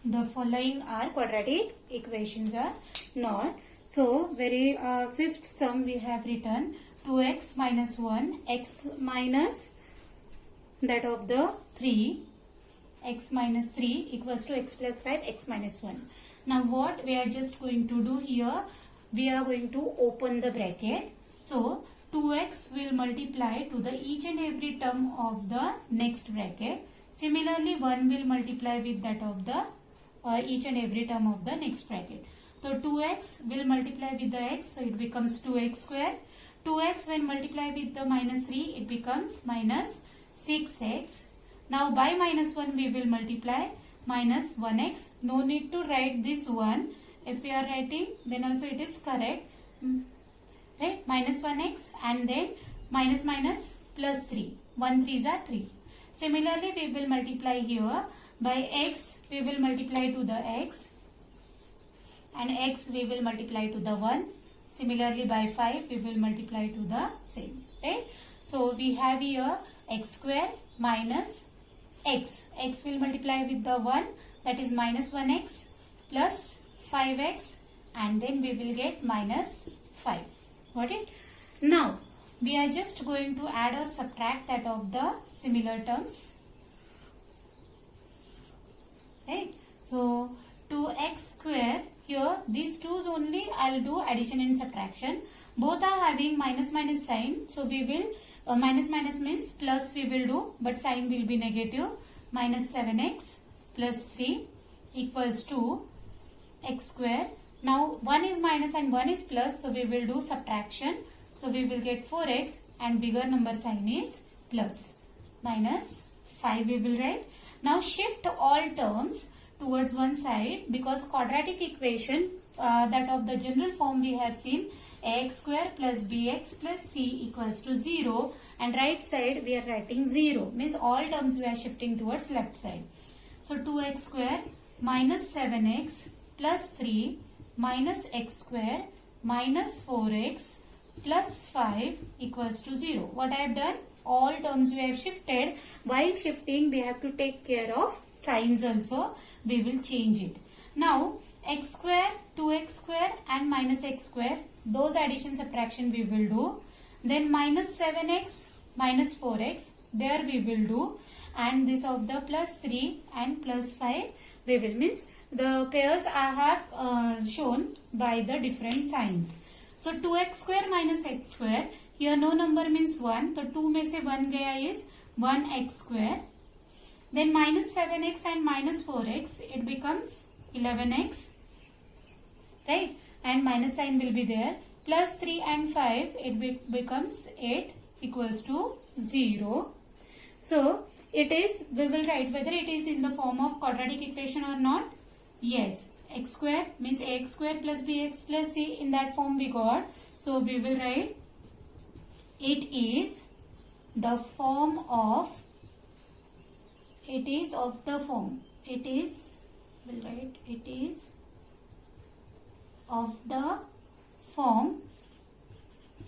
the following are quadratic equations are not. So very fifth sum we have written 2x minus 1 x minus that of the 3 x minus 3 equals to x plus 5 x minus 1. Now what we are just going to do here, we are going to open the bracket. So 2x will multiply to the each and every term of the next bracket. Similarly 1 will multiply with that of the each and every term of the next bracket. So 2x will multiply with the x, so it becomes 2x square. 2x when multiply with the minus 3, it becomes minus 6x. Now by minus 1 we will multiply minus 1x. No need to write this 1. If we are writing, then also it is correct. Right? Minus 1x and then minus minus plus 3. 1 3s are 3. Similarly, we will multiply here by x, we will multiply to the x, and x we will multiply to the 1. Similarly, by 5 we will multiply to the same. Right? So we have here x square minus x. X will multiply with the 1, that is minus 1x plus 5x, and then we will get minus 5. Got it? Now we are just going to add or subtract that of the similar terms. Right? So 2x square, here these twos only I'll do addition and subtraction. Both are having minus minus sign, so we will minus minus means plus we will do, but sign will be negative. Minus 7x plus 3 equals to x square. Now 1 is minus and 1 is plus, so we will do subtraction. So we will get 4x and bigger number sign is plus. Minus 5 we will write. Now shift all terms towards one side, because quadratic equation that of the general form we have seen ax square plus bx plus c equals to 0, and right side we are writing 0, means all terms we are shifting towards left side. So 2x square minus 7x plus 3 minus x square minus 4x plus 5 equals to 0. What I have done? All terms we have shifted. While shifting, we have to take care of signs also. We will change it. Now, x square, 2x square and minus x square, those addition subtraction we will do. Then minus 7x minus 4x, there we will do. And this of the plus 3 and plus 5, we will, means the pairs I have shown by the different signs. So 2x square minus x square, here no number means 1, so 2 में से 1 गया is 1x square. Then minus 7x and minus 4x, it becomes 11x, right? And minus sign will be there. Plus 3 and 5, it becomes 8 equals to 0. So it is, we will write whether it is in the form of quadratic equation or not. Yes, x square means ax square plus bx plus c, in that form we got. So we will write it is the form of, it is of the form, it is, we'll write it is of the form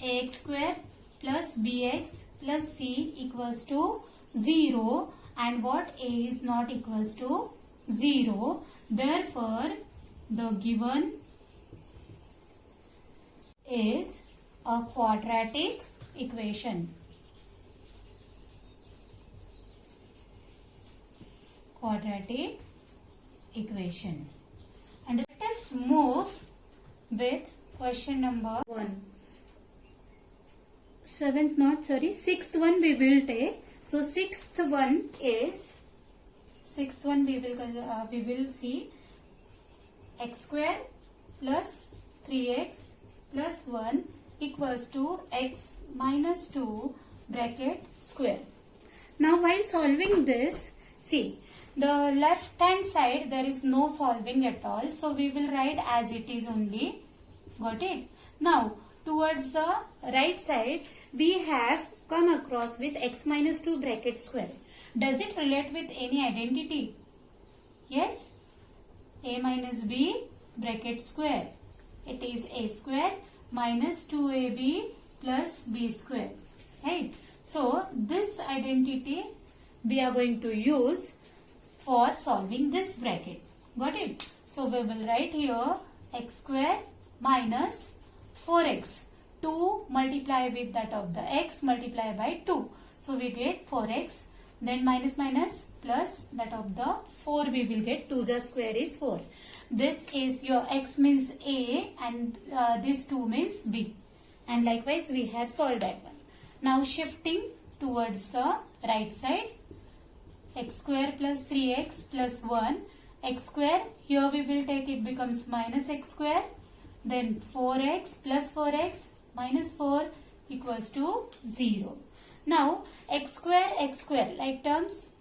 ax square plus bx plus c equals to 0, and what a is not equals to 0. Therefore, the given is a quadratic equation. Quadratic equation. And let us move with question number 1. Sixth one we will take. So sixth one we will see x square plus 3x plus 1 equals to x minus 2 bracket square. Now while solving this, see the left hand side there is no solving at all, so we will write as it is only. Got it? Now towards the right side we have come across with x minus 2 bracket square. Does it relate with any identity? Yes. A minus b bracket square. It is a square minus 2ab plus b square. Right? So this identity we are going to use for solving this bracket. Got it? So we will write here x square minus 4x. 2 multiply with that of the x multiply by 2. So we get 4x. Then minus minus plus that of the 4 we will get. 2's square is 4. This is your x means A and this 2 means B. And likewise we have solved that one. Now shifting towards the right side. X square plus 3x plus 1. X square, here we will take it becomes minus x square. Then 4x plus 4x minus 4 equals to 0. Now x square like terms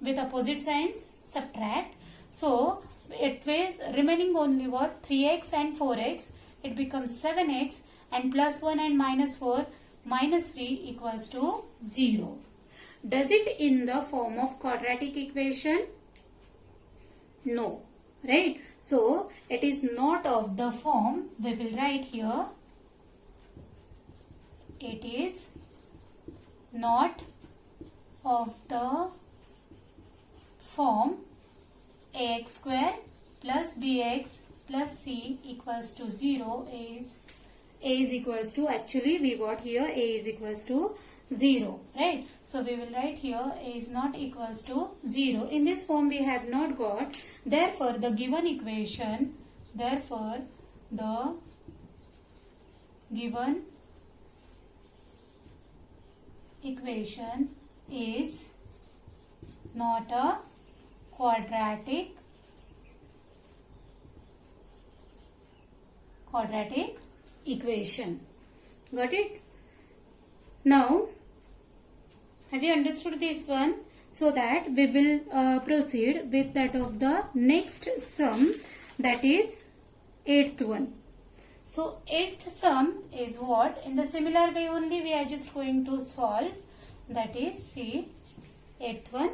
with opposite signs subtract. So it was remaining only what? 3x and 4x. It becomes 7x and plus 1 and minus 4 minus 3 equals to 0. Does it in the form of quadratic equation? No. Right? So it is not of the form. We will write here. It is not of the form ax square plus bx plus c equals to 0 is a is equals to, actually we got here a is equals to 0, right? So we will write here a is not equals to 0. In this form we have not got. Therefore the given equation, is not a quadratic equation. Got it? Now, have you understood this one? So that we will proceed with that of the next sum, that is 8th one. So 8th sum is what? In the similar way only we are just going to solve. That is, see, 8th one.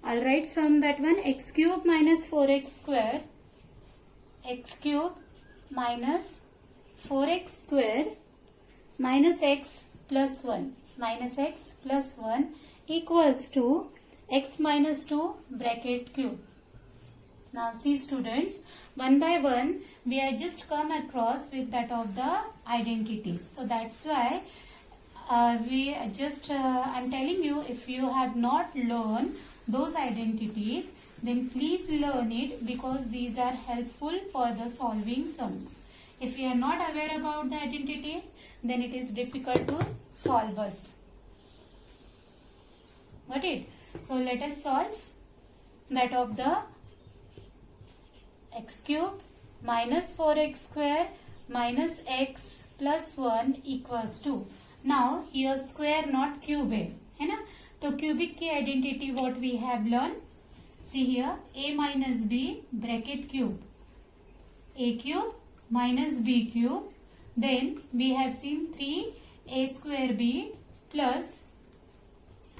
I'll write sum that one, x cube minus 4x square, x cube minus 4x square minus x plus 1 equals to x minus 2 bracket cube. Now see students, one by one we are just come across with that of the identities. So that's why I'm telling you, if you have not learned those identities, then please learn it, because these are helpful for the solving sums. If you are not aware about the identities, then it is difficult to solve us. Got it? So let us solve that of the x cube minus 4x square minus x plus 1 equals to. Now here square not cube है ना, तो cubic की identity what we have learned. See here, a minus b bracket cube, a cube minus b cube. Then we have seen 3a square b plus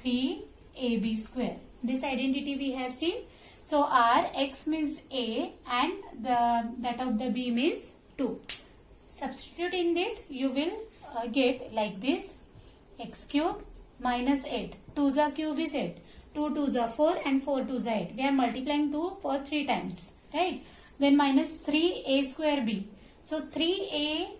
3ab square. This identity we have seen. So our x means a and that of the b means 2. Substitute in this, you will get like this, x cube minus 8. 2's cube is 8. 2 2's 4 and 4 2's 8. We are multiplying 2 for 3 times, right? Then minus 3a square b. So 3a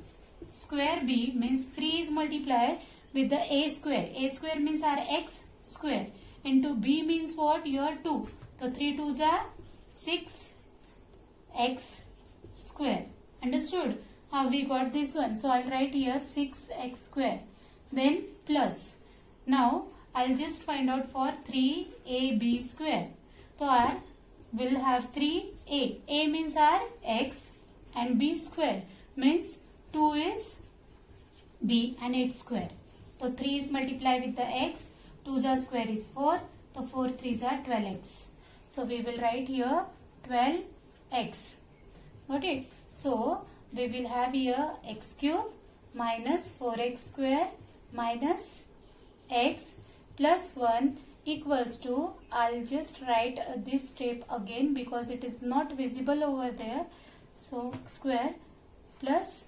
square b means 3 is multiplied with the a square. A square means our x square into b means what? Your 2. So 3 2's 6 x square. Understood how we got this one? So I'll write here 6x square. Then plus. Now I'll just find out for 3ab square. So I will have 3a. A means our x and b square means 2 is b and 8 square. So 3 is multiplied with the x. 2's square is 4. So 4 3's are 12x. So we will write here 12x. Got it? So we will have here x cube minus 4x square minus x plus 1 equals to, I'll just write this step again because it is not visible over there. So square plus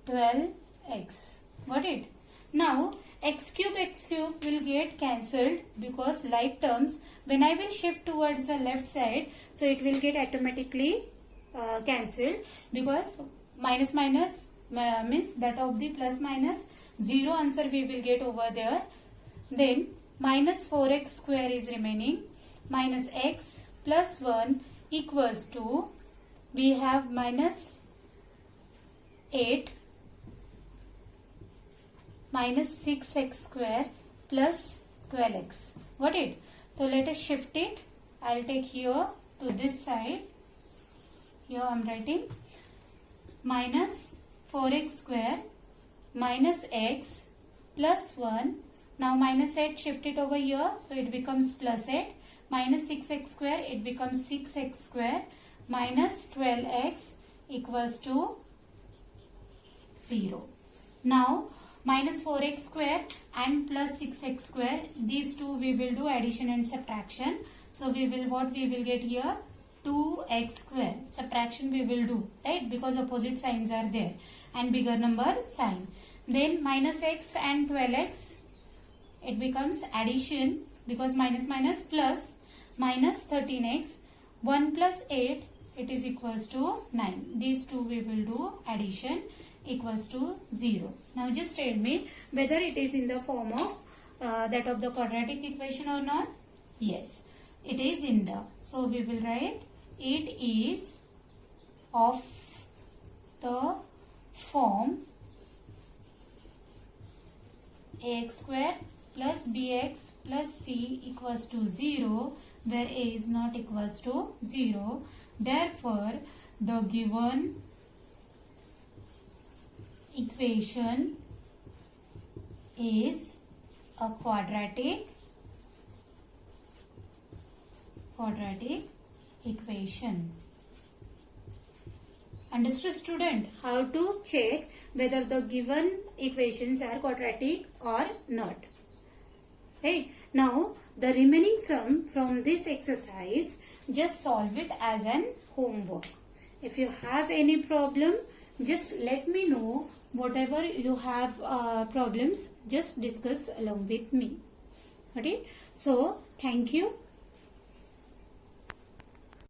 12x. Got it? Now x cube will get cancelled because like terms, when I will shift towards the left side, so it will get automatically cancelled, because minus minus means that of the plus minus, 0 answer we will get over there. Then minus 4x square is remaining, minus x plus 1 equals to, we have minus 8 minus 6x square plus 12x. Got it? So let us shift it. I'll take here to this side. Here I am writing minus 4x square minus x plus 1. Now minus 8, shift it over here, so it becomes plus 8. Minus 6x square, it becomes 6x square minus 12x equals to 0. Now minus 4x square and plus 6x square, these two we will do addition and subtraction. So we will, what we will get here, 2x square. Subtraction we will do, right, because opposite signs are there and bigger number sign. Then minus x and 12x, it becomes addition, because minus minus plus, minus 13x, 1 plus 8, it is equals to 9. These two we will do addition, equals to 0. Now just tell me whether it is in the form of that of the quadratic equation or not. Yes, it is in the. So we will write it is of the form ax square plus bx plus c equals to 0, where a is not equals to 0. Therefore, the given equation is a quadratic equation. Understood, student? How to check whether the given equations are quadratic or not. Right? Now, the remaining sum from this exercise, just solve it as an homework. If you have any problem, just let me know. Whatever you have problems, just discuss along with me. Okay? So, thank you.